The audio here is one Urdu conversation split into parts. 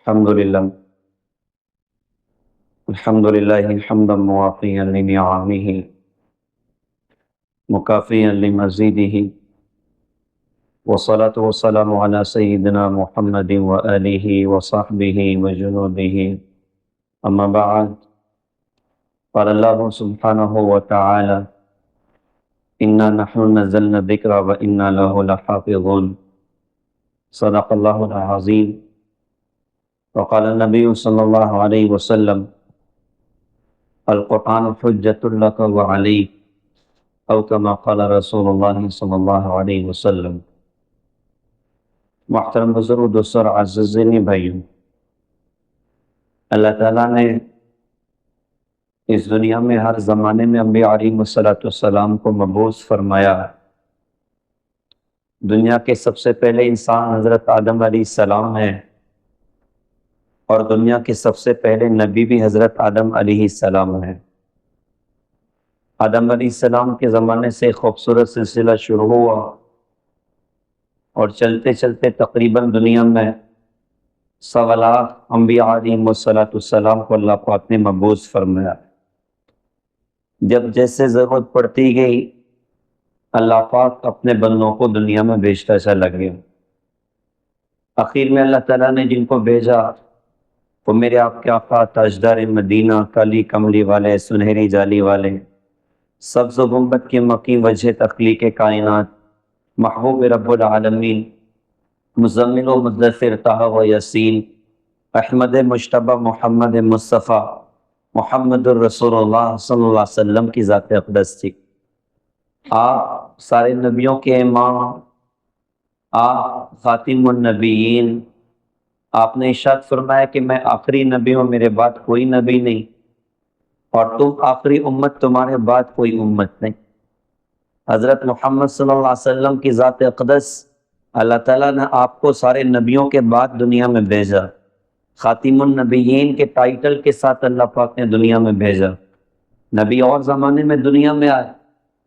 الحمد لله الحمد لله حمدا موافيا لنعمه مكافيا لمزيده، والصلاة والسلام على سيدنا محمد وآله وصحبه وجنوده. أما بعد، قال الله سبحانه وتعالى: إنا نحن نزلنا الذكر وإنا له لحافظون. صدق الله العظيم. وقال النبي صلى الله عليه وسلم: القرآن حجة لك وعليك، او کما قال رسول اللہ صلی اللہ علیہ وسلم. محترم بزرگ، دوستوں اور عزیزین بھائیوں، اللہ تعالیٰ نے اس دنیا میں ہر زمانے میں انبیاء علیہ السلام کو مبعوث فرمایا. دنیا کے سب سے پہلے انسان حضرت آدم علیہ السلام ہیں، اور دنیا کے سب سے پہلے نبی بھی حضرت آدم علیہ السلام ہیں. آدم علیہ السلام کے زمانے سے ایک خوبصورت سلسلہ شروع ہوا، اور چلتے چلتے تقریباً دنیا میں 1.25 لاکھ انبیاء علیہ السلام کو اللہ پاک نے مبعوث فرمایا. جب جیسے ضرورت پڑتی گئی، اللہ پاک اپنے بندوں کو دنیا میں بھیجتا چلا گیا. آخر میں اللہ تعالیٰ نے جن کو بھیجا وہ میرے آپ کے آقا تاجدار مدینہ، کالی کملی والے، سنہری جالی والے، سبز و گنبد کی مکی وجہ تخلیق کائنات، محبوب رب العالمین، مزمل و مدثر طہ و یاسین، احمد مجتبی محمد مصطفیٰ محمد الرسول اللہ صلی اللہ علیہ وسلم کی ذات اقدس تھی. آپ سارے نبیوں کے امام، آپ خاتم النبیین. آپ نے ارشاد فرمایا کہ میں آخری نبی ہوں، میرے بعد کوئی نبی نہیں، اور تم آخری امت، تمہارے بعد کوئی امت نہیں. حضرت محمد صلی اللہ علیہ وسلم کی ذات اقدس، اللہ تعالیٰ نے آپ کو سارے نبیوں کے بعد دنیا میں بھیجا. خاتم النبیین کے ٹائٹل کے ساتھ اللہ پاک نے دنیا میں بھیجا. نبی اور زمانے میں دنیا میں آئے،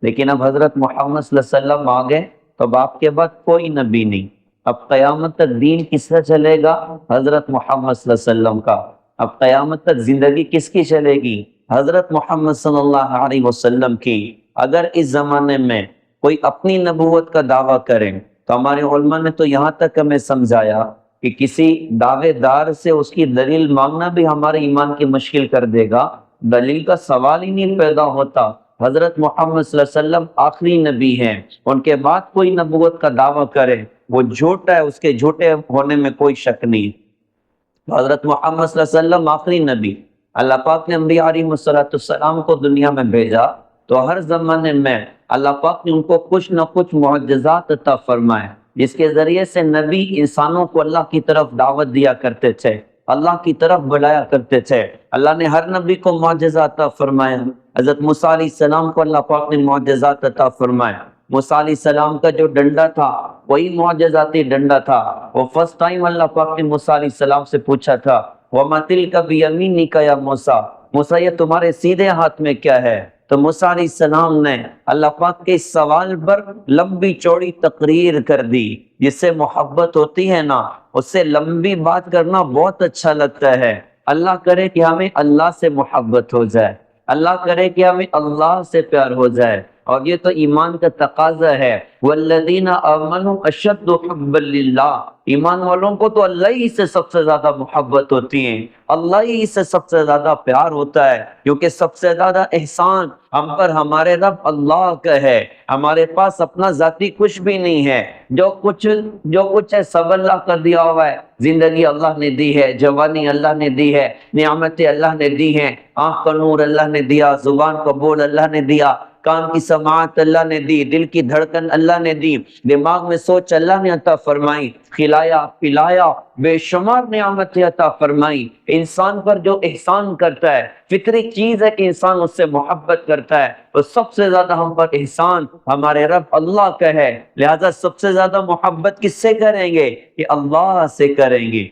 لیکن اب حضرت محمد صلی اللہ علیہ وسلم آ گئے تو اب آپ کے بعد کوئی نبی نہیں. اب قیامت تک دین کس کا چلے گا؟ حضرت محمد صلی اللہ علیہ وسلم کا. اب قیامت تک زندگی کس کی چلے گی؟ حضرت محمد صلی اللہ علیہ وسلم کی. اگر اس زمانے میں کوئی اپنی نبوت کا دعویٰ کرے تو ہمارے علماء نے تو یہاں تک ہمیں سمجھایا کہ کسی دعوے دار سے اس کی دلیل مانگنا بھی ہمارے ایمان کی مشکل کر دے گا. دلیل کا سوال ہی نہیں پیدا ہوتا. حضرت محمد صلی اللہ علیہ وسلم آخری نبی ہیں، ان کے بعد کوئی نبوت کا دعویٰ کرے وہ جھوٹا ہے، اس کے جھوٹے ہونے میں کوئی شک نہیں. حضرت محمد صلی اللہ علیہ وسلم آخری نبی. اللہ پاک نے انبیاء علیہ السلام کو دنیا میں بھیجا تو ہر زمانے میں اللہ پاک نے ان کو کچھ نہ کچھ معجزات عطا فرمائے، جس کے ذریعے سے نبی انسانوں کو اللہ کی طرف دعوت دیا کرتے تھے، اللہ کی طرف بلایا کرتے تھے. اللہ نے ہر نبی کو معجزہ عطا فرمایا. حضرت موسیٰ علیہ السلام کو اللہ پاک نے معجزات عطا فرمایا. موسیٰ علیہ السلام کا جو ڈنڈا تھا وہی معجزاتی ڈنڈا تھا. وہ فرسٹ ٹائم اللہ پاک نے موسیٰ علیہ السلام سے پوچھا تھا، وَمَا تِلْكَ بِيَمِينِكَ يَا موسیٰ، موسیٰ یہ تمہارے سیدھے ہاتھ میں کیا ہے؟ تو موسیٰ علیہ السلام نے اللہ پاک کے اس سوال پر لمبی چوڑی تقریر کر دی. جس سے محبت ہوتی ہے نا، اس سے لمبی بات کرنا بہت اچھا لگتا ہے. اللہ کرے کہ ہمیں اللہ سے محبت ہو جائے، اللہ کرے کہ ہمیں اللہ سے پیار ہو جائے، اور یہ تو ایمان کا تقاضا ہے. والذین آمنوا اشد حبا للہ. ایمان والوں کو تو اللہ ہی سے سب سے زیادہ محبت ہوتی ہے، اللہ ہی سے سب سے زیادہ پیار ہوتا ہے، کیونکہ سب سے زیادہ احسان ہم پر ہمارے رب اللہ کا ہے. ہمارے پاس اپنا ذاتی کچھ بھی نہیں ہے. جو کچھ ہے سب اللہ کا دیا ہوا ہے. زندگی اللہ نے دی ہے، جوانی اللہ نے دی ہے، نعمتیں اللہ نے دی ہیں، آنکھ کا نور اللہ نے دیا، زبان کا بول اللہ نے دیا، کان کی سماعت اللہ نے دی، دل کی دھڑکن اللہ نے دی، دماغ میں سوچ اللہ نے عطا فرمائی، کھلایا پلایا، بے شمار نعمتیں عطا فرمائی. انسان پر جو احسان کرتا ہے، فطری چیز ہے کہ انسان اس سے محبت کرتا ہے، تو سب سے زیادہ ہم پر احسان ہمارے رب اللہ کا ہے. لہذا سب سے زیادہ محبت کس سے کریں گے؟ کہ اللہ سے کریں گے،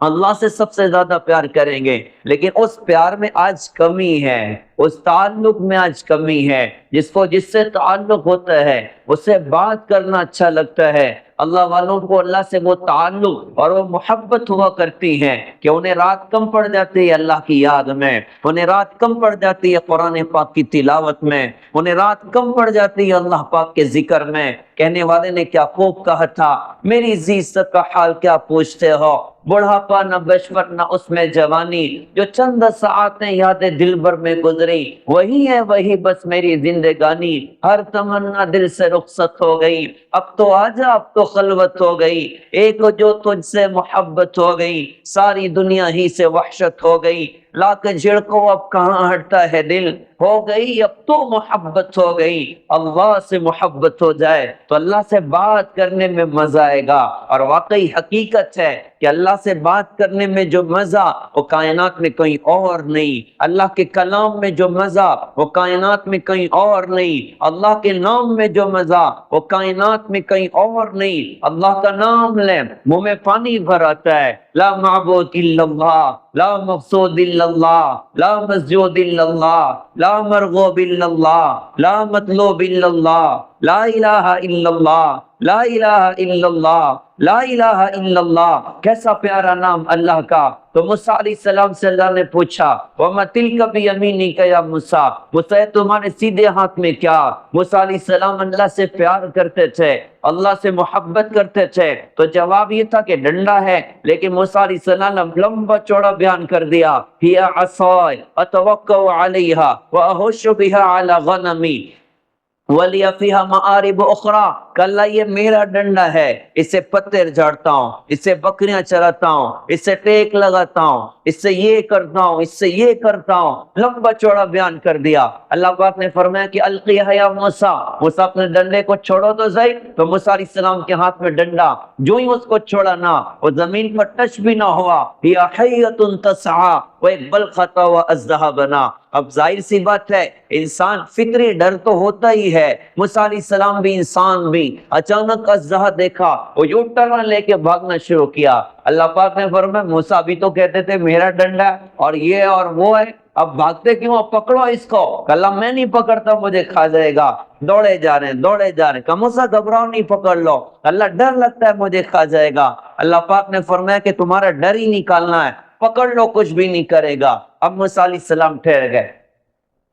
اللہ سے سب سے زیادہ پیار کریں گے. لیکن اس پیار میں آج کمی ہے، اس تعلق میں آج کمی ہے. جس سے تعلق ہوتا ہے اس سے بات کرنا اچھا لگتا ہے، اللہ والوں کو اللہ سے وہ تعلق اور وہ محبت ہوا کرتی ہے کہ انہیں رات کم پڑ جاتی ہے اللہ کی یاد میں، انہیں رات کم پڑ جاتی ہے قرآن پاک کی تلاوت میں، انہیں رات کم پڑ جاتی ہے اللہ پاک کے ذکر میں۔ کہنے والے نے کیا خوب کہا تھا، میری عزت کا حال کیا پوچھتے ہو، بڑھاپا نہ بچپن نہ اس میں جوانی، جو چند ساعتیں یاد دل بھر میں گزری، وہی ہے وہی بس میری زندگانی، ہر تمنا دل سے رخصت ہو گئی، اب تو آجا اب تو خلوت ہو گئی، ایک جو تجھ سے محبت ہو گئی، ساری دنیا ہی سے وحشت ہو گئی، لا کے جھڑکو اب کہاں ہٹتا ہے دل، ہو گئی اب تو محبت ہو گئی۔ اللہ سے محبت ہو جائے تو اللہ سے بات کرنے میں مزہ آئے گا، اور واقعی حقیقت ہے کہ اللہ سے بات کرنے میں جو مزہ وہ کائنات میں کہیں اور نہیں، اللہ کے کلام میں جو مزہ وہ کائنات میں کہیں اور نہیں، اللہ کے نام میں جو مزہ وہ کائنات میں کہیں اور نہیں۔ اللہ کا نام لیں منہ میں پانی بھر آتا ہے، لا معبود الا اللہ، لا مقصود الا اللہ، لا مسجود الا اللہ، لا مرغوب الا اللہ، لا مطلوب الا اللہ، لا الہ الا اللہ، لا الہ الا اللہ، لا الہ الا اللہ۔ کیسا پیارا نام اللہ کا۔ تو موسیٰ علیہ السلام سے اللہ نے پوچھا وَمَا تِلْكَ بِيَمِينِكَ يَا موسیٰ، موسیٰ تمہارے سیدھے ہاتھ میں کیا؟ موسیٰ علیہ السلام اللہ سے پیار کرتے تھے، اللہ سے محبت کرتے تھے، تو جواب یہ تھا کہ ڈنڈا ہے، لیکن موسیٰ علیہ السلام نے لمبا چوڑا بیان کر دیا، هِيَ عَصَايَ أَتَوَكَّأُ عَلَيْهَا وَأَهُشُّ بِهَا عَلَى غَنَمِي وَلِيَ فِيهَا مَآرِبُ أُخْرَى، کہ اللہ یہ میرا ڈنڈا ہے، اس سے پتے جھاڑتا ہوں، اس سے بکریاں چراتا ہوں، اس سے ٹیک لگاتا ہوں، اس سے یہ کرتا ہوں، اس سے یہ کرتا ہوں، لمبا چوڑا بیان کر دیا۔ اللہ پاک نے فرمایا کہ القیہ یا موسیٰ، موسیٰ اپنے ڈنڈے کو چھوڑو تو صحیح۔ تو موسیٰ علیہ السلام کے ہاتھ میں ڈنڈا جو ہی اس کو چھوڑا نا، وہ زمین پر ٹچ بھی نہ ہوا، یا حیۃ تسعی، وہ ایک بل خطا و اژدہا بنا۔ اب ظاہر سی بات ہے انسان فطری ڈر تو ہوتا ہی ہے، موسیٰ علیہ السلام بھی انسان بھی، اچانک اژدہا دیکھا وہ یو ٹرن لے کے بھاگنا شروع کیا۔ اللہ پاک نے فرمایا موسیٰ بھی تو کہتے تھے میرا ڈنڈا اور یہ اور وہ ہے، اب بھاگتے کیوں؟ اب پکڑو اس کو۔ کہ اللہ میں نہیں پکڑتا، مجھے کھا جائے گا۔ دوڑے جا رہے ہیں دوڑے جا رہے ہیں، کہ موسیٰ گھبراؤ نہیں، پکڑ لو۔ اللہ ڈر لگتا ہے مجھے کھا جائے گا۔ اللہ پاک نے فرمایا کہ تمہارا ڈر ہی نکالنا ہے، پکڑ لو کچھ بھی نہیں کرے گا۔ اب موسیٰ علیہ السلام ٹھہر گئے،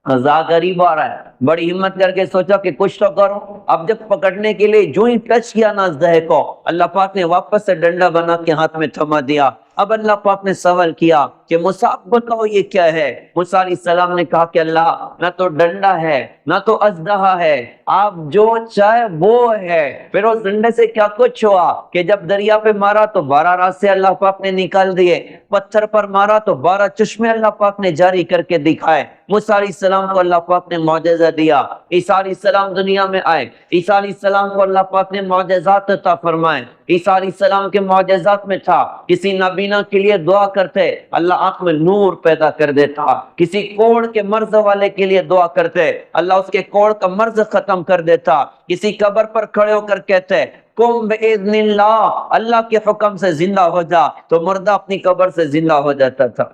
قضا قریب آ رہا ہے، بڑی ہمت کر کے سوچا کہ کچھ تو کرو۔ اب جب پکڑنے کے لیے جو ہی ٹچ کیا نا اژدہے کو، اللہ پاک نے واپس سے ڈنڈا بنا کے ہاتھ میں تھما دیا۔ اب اللہ پاک نے سوال کیا کہ موسیٰ بتاؤ یہ کیا ہے؟ موسیٰ علیہ السلام نے کہا کہ اللہ نہ تو ڈنڈا ہے نہ تو اژدہا ہے، آپ جو چاہے وہ ہے۔ پھر اس ڈنڈے سے کیا کچھ ہوا کہ جب دریا پہ مارا تو 12 راستے اللہ پاک نے نکال دیے، پتھر پر مارا تو 12 چشمے اللہ پاک نے جاری کر کے دکھائے۔ موسیٰ علیہ السلام کو اللہ پاک نے معجزہ دیا، عیسیٰ علیہ السلام دنیا میں آئے، عیسیٰ علیہ السلام کو اللہ پاک نے معجزات عطا فرمائے۔ عیسیٰ علیہ السلام کے معجزات میں تھا کسی نابینا کے لیے دعا کرتے اللہ آنکھ میں نور پیدا کر دیتا، کسی کوڑ کے مرض والے کے لیے دعا کرتے اللہ اس کے کوڑ کا مرض ختم کر دیتا، کسی قبر پر کھڑے ہو کر کہتے قم باذن اللہ، اللہ کے حکم سے زندہ ہو جا، تو مردہ اپنی قبر سے زندہ ہو جاتا تھا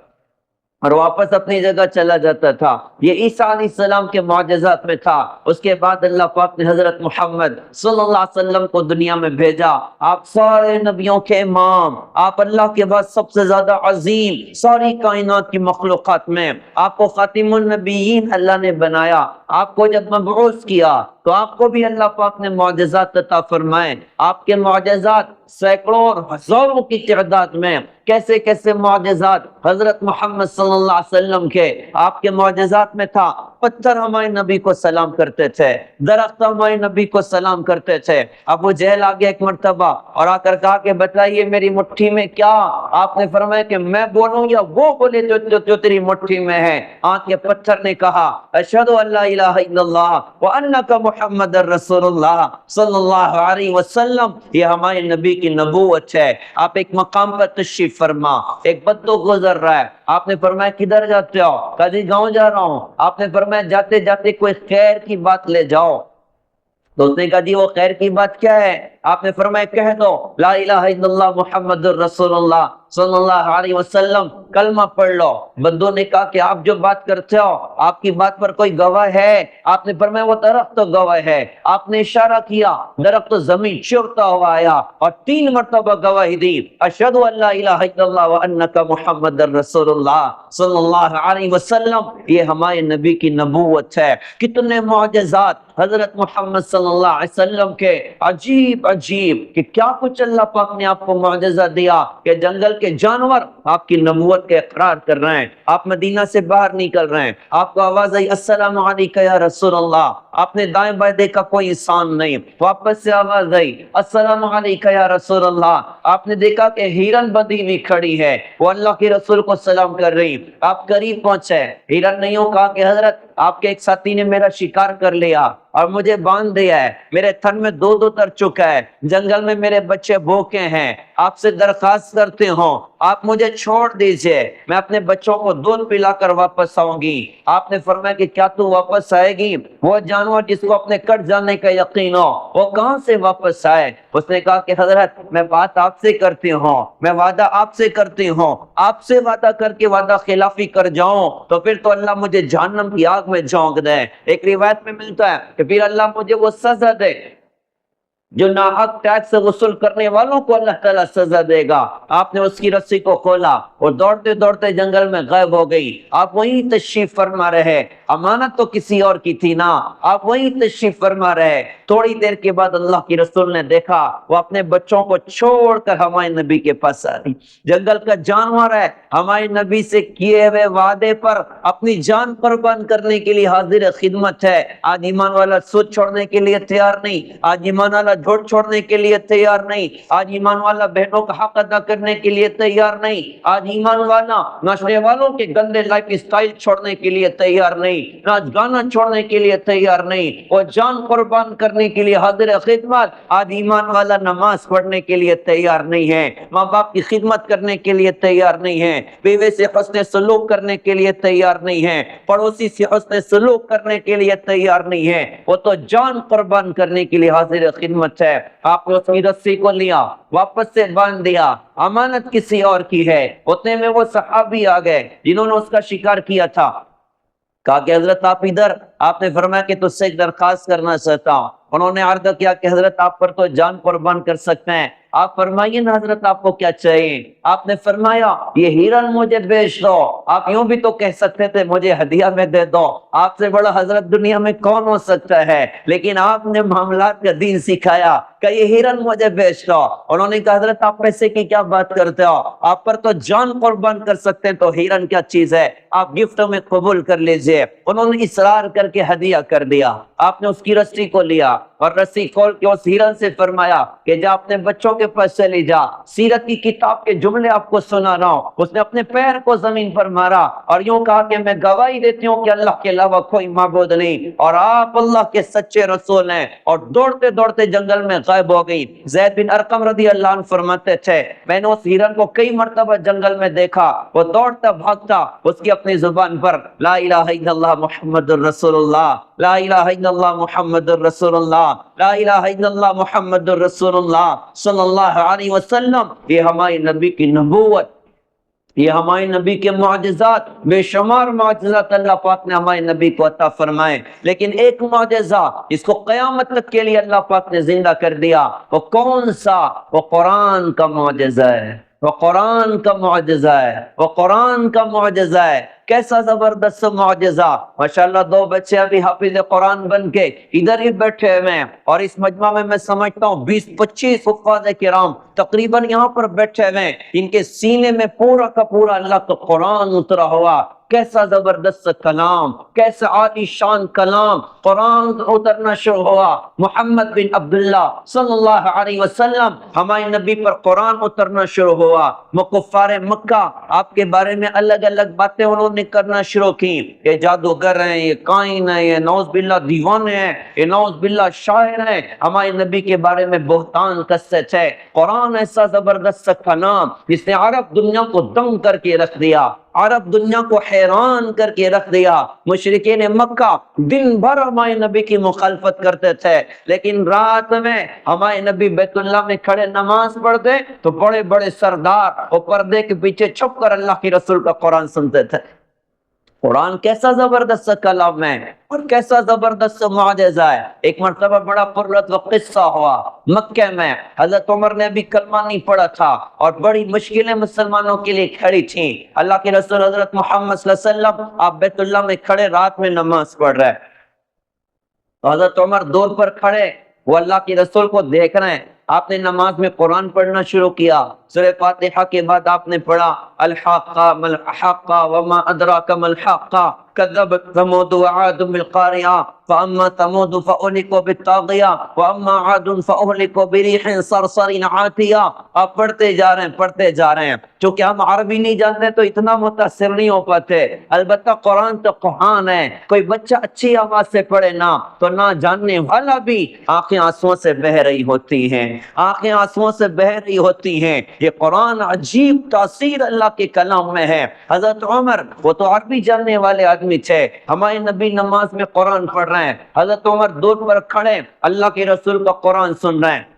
اور واپس اپنی جگہ چلا جاتا تھا۔ یہ عیسیٰ علیہ السلام کے معجزات میں تھا۔ اس کے بعد اللہ پاک نے حضرت محمد صلی اللہ علیہ وسلم کو دنیا میں بھیجا، آپ سارے نبیوں کے امام، آپ اللہ کے بعد سب سے زیادہ عظیم، ساری کائنات کی مخلوقات میں آپ کو خاتم النبیین اللہ نے بنایا۔ آپ کو جب مبعوث کیا تو آپ کو بھی اللہ پاک نے معجزات عطا فرمائے۔ آپ کے معجزات سینکڑوں اور ہزاروں کی تعداد میں، کیسے کیسے معجزات حضرت محمد صلی اللہ علیہ وسلم کے۔ آپ کے معجزات میں تھا پتھر ہمارے نبی کو سلام کرتے تھے، درخت ہمارے نبی کو سلام کرتے تھے۔ ابو جہل آ گیا ایک مرتبہ اور آ کر کہا کہ بتائیے میری مٹھی میں کیا؟ آپ نے فرمایا کہ میں بولوں یا وہ بولے جو تیری مٹھی میں ہے؟ آنکھ کے پتھر نے کہا اشہد ان لا الہ الا اللہ وانک محمد رسول اللہ صلی اللہ علیہ وسلم۔ یہ ہمارے نبی کی نبوت ہے۔ آپ ایک مقام پر تشریف فرما، ایک بدو گزر رہا ہے، آپ نے فرمایا کدھر جاتے ہو؟ کدی گاؤں جا رہا ہوں۔ آپ نے فرمایا جاتے جاتے کوئی خیر کی بات لے جاؤ۔ تو اس نے کہا جی وہ خیر کی بات کیا ہے؟ آپ نے فرمایا کہہ دو لا الہ الا اللہ محمد الرسول اللہ صلی اللہ علیہ وسلم، کلمہ پڑھ لو۔ بندوں نے کہا کہ آپ جو بات کرتے ہو آپ کی بات پر کوئی گواہ ہے؟ آپ نے فرمایا وہ درخت تو گواہ ہے۔ آپ نے اشارہ کیا، درخت تو زمین چرتا ہوا آیا اور 3 مرتبہ گواہی دی، اشہد ان لا الہ الا اللہ وانک محمد الرسول اللہ صلی اللہ علیہ وسلم۔ یہ ہمارے نبی کی نبوت ہے۔ کتنے معجزات حضرت محمد صلی اللہ علیہ وسلم کے، عجیب عجیب کہ کیا کچھ اللہ پاک نے آپ کو معجزہ دیا کہ جنگل کے جانور آپ کی نبوت کے اقرار کر رہے ہیں۔ آپ مدینہ سے باہر نکل رہے ہیں، آپ کو آواز آئی السلام علیکم یا رسول اللہ، آپ نے دائیں بائیں دیکھا کوئی انسان نہیں، واپس سے آواز آئی السلام علیکم یا رسول اللہ، آپ نے دیکھا کہ ہرن بندھی ہوئی کھڑی ہے، وہ اللہ کے رسول کو سلام کر رہی۔ آپ قریب پہنچے، ہرن نہیں ہو، کہا کہ حضرت آپ کے ایک ساتھی نے میرا شکار کر لیا اور مجھے باندھ دیا ہے، میرے تھن میں دودھ اتر چکا ہے، جنگل میں میرے بچے بھوکے ہیں، آپ سے درخواست کرتے ہوں آپ مجھے چھوڑ دیجئے، میں اپنے بچوں کو دودھ پلا کر واپس آؤں گی۔ آپ نے فرمایا کہ کیا تو واپس آئے گی؟ وہ جانور جس کو اپنے کٹ جانے کا یقین ہو وہ کہاں سے واپس آئے؟ اس نے کہا کہ حضرت میں بات آپ سے کرتی ہوں، میں وعدہ آپ سے کرتی ہوں، آپ سے وعدہ کر کے وعدہ خلافی کر جاؤں تو پھر تو اللہ مجھے جہنم کی آگ میں جھونک دے۔ ایک روایت میں ملتا ہے کہ پھر اللہ مجھے وہ سزا دے جو ناحق ٹیکس وصول کرنے والوں کو اللہ تعالیٰ سزا دے گا۔ آپ نے اس کی رسی کو کھولا اور دوڑتے دوڑتے جنگل میں غائب ہو گئی۔ آپ وہیں تشریف فرما رہے، امانت تو کسی اور کی تھی نا، آپ وہیں تشریف فرما رہے۔ تھوڑی دیر کے بعد اللہ کی رسول نے دیکھا وہ اپنے بچوں کو چھوڑ کر ہمارے نبی کے پاس آ رہی۔ جنگل کا جانور ہے، ہمارے نبی سے کیے ہوئے وعدے پر اپنی جان قربان کرنے کے لیے حاضر خدمت ہے۔ آج ایمان والا سود چھوڑنے کے لیے تیار نہیں، آج ایمان والا جھوٹ چھوڑنے کے لیے تیار نہیں، آج ایمان والا بہنوں کا حق ادا کرنے کے لیے تیار نہیں، آج ایمان والا نشے والوں کے گندے لائف اسٹائل چھوڑنے کے لیے تیار نہیں، ناچ گانا چھوڑنے کے لیے تیار نہیں، وہ جان قربان کرنے کے لیے حاضر خدمت۔ آج ایمان والا نماز پڑھنے کے لیے تیار نہیں ہے، ماں باپ کی خدمت کرنے کے لیے تیار نہیں ہے، بیوے سے حسن سلوک کرنے کے لیے تیار نہیں ہے، پڑوسی سے حسن سلوک کرنے کے لیے تیار نہیں ہے، وہ تو جان قربان کرنے کے لیے حاضر خدمت ہے۔ آپ نے اس کی رسی کو لیا، واپس سے باندھ دیا، امانت کسی اور کی ہے۔ اتنے میں وہ صحابی آ گئے جنہوں نے اس کا شکار کیا تھا، کہا کہ حضرت آپ ادھر۔ آپ نے فرمایا کہ تجھ سے ایک درخواست کرنا چاہتا ہوں۔ انہوں نے عرض کیا کہ حضرت آپ پر تو جان قربان کر سکتے ہیں، آپ فرمائیے نا حضرت آپ کو کیا چاہیے؟ آپ نے فرمایا یہ ہرن مجھے بیچ دو۔ آپ یوں بھی تو کہہ سکتے تھے مجھے ہدیہ میں دے دو، آپ سے بڑا حضرت دنیا میں کون ہو سکتا ہے، لیکن آپ نے معاملات کا دین سکھایا کہ یہ ہرن مجھے بیچ دو۔ انہوں نے کہا حضرت آپ پیسے کی کیا بات کرتے ہو، آپ پر تو جان قربان کر سکتے ہیں، تو ہرن کیا چیز ہے، آپ گفٹ میں قبول کر لیجئے۔ انہوں نے اصرار کر کے ہدیہ کر دیا۔ آپ نے اس کی رسی کو لیا اور رسی کھول کے اس ہرن سے فرمایا کہ جا اپنے بچوں کے پاس چلی جا، سیرت کی کتاب کے جملے آپ کو سنا رہا ہوں۔ اس نے اپنے پیر کو زمین پر مارا اور یوں کہا کہ میں گواہی دیتی ہوں کہ اللہ کے علاوہ کوئی معبود نہیں اور آپ اللہ کے سچے رسول ہیں، اور دوڑتے دوڑتے جنگل میں غائب ہو گئی۔ زید بن ارقم رضی اللہ عنہ فرماتے تھے میں نے اس ہرن کو کئی مرتبہ جنگل میں دیکھا، وہ دوڑتا بھاگتا، اس کی اپنی زبان پر لا الہ الا اللہ محمد الرسول اللہ، لا الہ الا اللہ محمد الرسول اللہ، لا الہ الا اللہ محمد الرسول اللہ صلی اللہ علیہ وسلم۔ یہ ہمارے نبی کی نبوت، یہ ہمارے نبی کے معجزات، بے شمار معجزات اللہ پاک نے ہمارے نبی کو عطا فرمائے، لیکن ایک معجزہ اس کو قیامت تک کے لیے اللہ پاک نے زندہ کر دیا، وہ کون سا؟ وہ قرآن کا معجزہ ہے، وہ قرآن کا معجزہ ہے، وہ قرآن کا معجزہ ہے۔ کیسا زبردست معجزہ! ماشاءاللہ 2 بچے ابھی حافظ قرآن بن کے ادھر ہی بیٹھے ہوئے ہیں، اور اس مجمع میں سمجھتا ہوں 20-25 حفاظ کرام تقریباً یہاں پر بیٹھے ہوئے ہیں، ان کے سینے میں پورا کا پورا اللہ کا قرآن اترا ہوا۔ کیسا زبردست کلام، کیسا عالی شان کلام! قرآن اترنا شروع ہوا، محمد بن عبداللہ صلی اللہ علیہ وسلم، ہمارے نبی پر قرآن اترنا شروع ہوا۔ کفار مکہ آپ کے بارے میں الگ الگ باتیں انہوں نے کرنا شروع کی، یہ جادوگر ہیں، یہ کائن ہیں، یہ نعوذ باللہ دیوانے ہیں، یہ نعوذ باللہ شاعر ہیں، ہمارے نبی کے بارے میں بہتان کسے تھے۔ قرآن ایسا زبردست کلام جس نے عرب دنیا کو دنگ کر کے رکھ دیا۔ عرب دنیا کو حیران کر کے رکھ دیا۔ مشرکین مکہ دن بھر ہمارے نبی کی مخالفت کرتے تھے، لیکن رات میں ہمارے نبی بیت اللہ میں کھڑے نماز پڑھتے تو بڑے بڑے سردار اور پردے کے پیچھے چھپ کر اللہ کے رسول کا قرآن سنتے تھے۔ قرآن کیسا زبردست کلام ہے اور کیسا زبردست معجزہ ہے۔ ایک مرتبہ بڑا پرلطف قصہ ہوا مکہ میں، حضرت عمر نے ابھی کلمہ نہیں پڑھا تھا اور بڑی مشکلیں مسلمانوں کے لیے کھڑی تھیں۔ اللہ کے رسول حضرت محمد صلی اللہ علیہ وسلم آپ بیت اللہ میں کھڑے رات میں نماز پڑھ رہے، حضرت عمر دور پر کھڑے، وہ اللہ کے رسول کو دیکھ رہے ہیں۔ آپ نے نماز میں قرآن پڑھنا شروع کیا۔ سورہ فاتحہ کے بعد آپ نے پڑھا الحاقہ ما الحاقہ وما ادراک ما الحاقہ کذبت ثمود وعاد بالقاریہ فاما ثمود فاہلکوا بالطاغیہ واما عاد فاہلکوا بريح صرصر عاتیہ۔ آپ پڑھتے جا رہے ہیں۔ چونکہ ہم عربی نہیں جانتے تو اتنا متاثر نہیں ہو پاتے، البتہ قرآن تو قرآن ہے، کوئی بچہ اچھی آواز سے پڑھے نا تو نہ جاننے والا بھی آنکھیں آنسوؤں سے بہہ رہی ہوتی ہیں، آنکھیں آنسوؤں سے بہہ رہی ہوتی ہیں۔ یہ قرآن عجیب تاثیر اللہ کے کلام میں ہے۔ حضرت عمر وہ تو عربی جاننے والے آدمی تھے، ہمارے نبی نماز میں قرآن پڑھ رہے ہیں، حضرت عمر دور پر کھڑے اللہ کے رسول کا قرآن سن رہے ہیں۔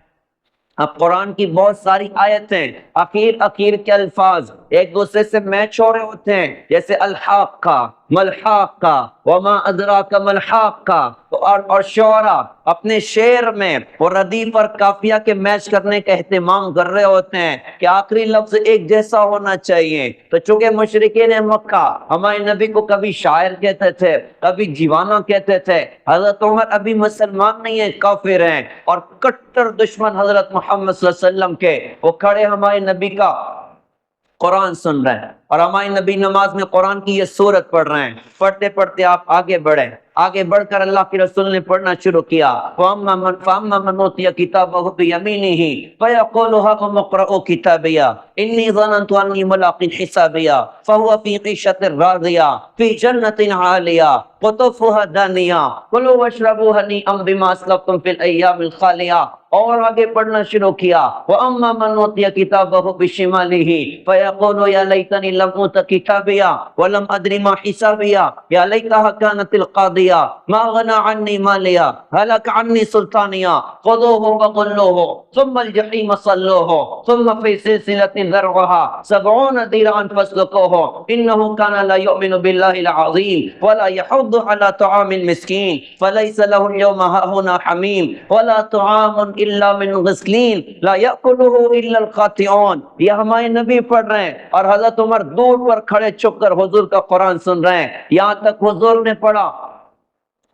اب قرآن کی بہت ساری آیتیں اخیر کے الفاظ ایک دوسرے سے میچ ہو رہے ہوتے ہیں، جیسے الحاقہ ملحاقہ وما ادراک ملحاقہ، اور شعراء اپنے شعر میں وہ ردیف اور قافیہ کے میچ کرنے کا اہتمام کر رہے ہوتے ہیں کہ آخری لفظ ایک جیسا ہونا چاہیے۔ تو چونکہ مشرکین مکہ ہمارے نبی کو کبھی شاعر کہتے تھے، کبھی دیوانہ کہتے تھے، حضرت عمر ابھی مسلمان نہیں ہیں، کافر ہیں اور کٹر دشمن حضرت محمد صلی اللہ علیہ وسلم کے، وہ کھڑے ہمارے نبی کا قرآن سن رہے ہیں اور ہمارے نبی نماز میں قرآن کی یہ سورت پڑھ رہے ہیں۔ پڑھتے پڑھتے آپ آگے بڑھ کر اللہ کے رسول نے پڑھنا شروع کیا فَأَمَّا مَنْ أُوتِيَ كِتَابَهُ بِيَمِينِهِ فَيَقُولُ هَاؤُمُ اقْرَءُوا كِتَابِيَهْ إِنِّي ظَنَنْتُ أَنِّي مُلَاقٍ حِسَابِيَهْ فَهُوَ فِي عِيشَةٍ رَاضِيَةٍ فِي جَنَّةٍ عَالِيَةٍ قُطُوفُهَا دَانِيَةٌ كُلُوا وَاشْرَبُوا هَنِيئًا بِمَا أَسْلَفْتُمْ فِي الْأَيَّامِ الْخَالِيَةِ۔ اور آگے پڑھنا شروع کیا وَأَمَّا مَنْ أُوتِيَ كِتَابَهُ بِشِمَالِهِ فَيَقُولُ يَا لَيْتَنِي لَمْ أُوتَ كِتَابِيَهْ وَلَمْ أَدْرِ مَا حِسَابِيَهْ يَا لَيْتَهَا كَانَتِ الْقَاضِيَةَ مَا أَغْنَىٰ عَنِّي مَالِيَهْ هَلَكَ عَنِّي سُلْطَانِيَهْ خُذُوهُ فَغُلُّوهُ ثُمَّ الْجَحِيمَ صَلُّوهُ ثُمَّ فِي سِلْسِلَةٍ ذَرْعُهَا 70 ذِرَاعًا فَاسْلُكُوهُ إِنَّهُ كَانَ لَا يُؤْمِنُ بِاللَّهِ الْعَظِيمِ وَلَا يَحُضُّ عَلَىٰ طَعَامِ الْمِسْكِينِ فَلَيْسَ لَهُ الْيَوْمَ هَاهُنَا حَمِيمٌ وَلَا طَعَامٌ إِلَّا مِنْ غِسْلِينٍ لَا يَأْكُلُهُ إِلَّا الْخَاطِئُونَ۔ یہ ہمارے نبی پڑھ رہے ہیں اور حضرت عمر دور پر کھڑے چھپ کر حضور کا قرآن سن رہے ہیں، یہاں تک حضور نے پڑھا،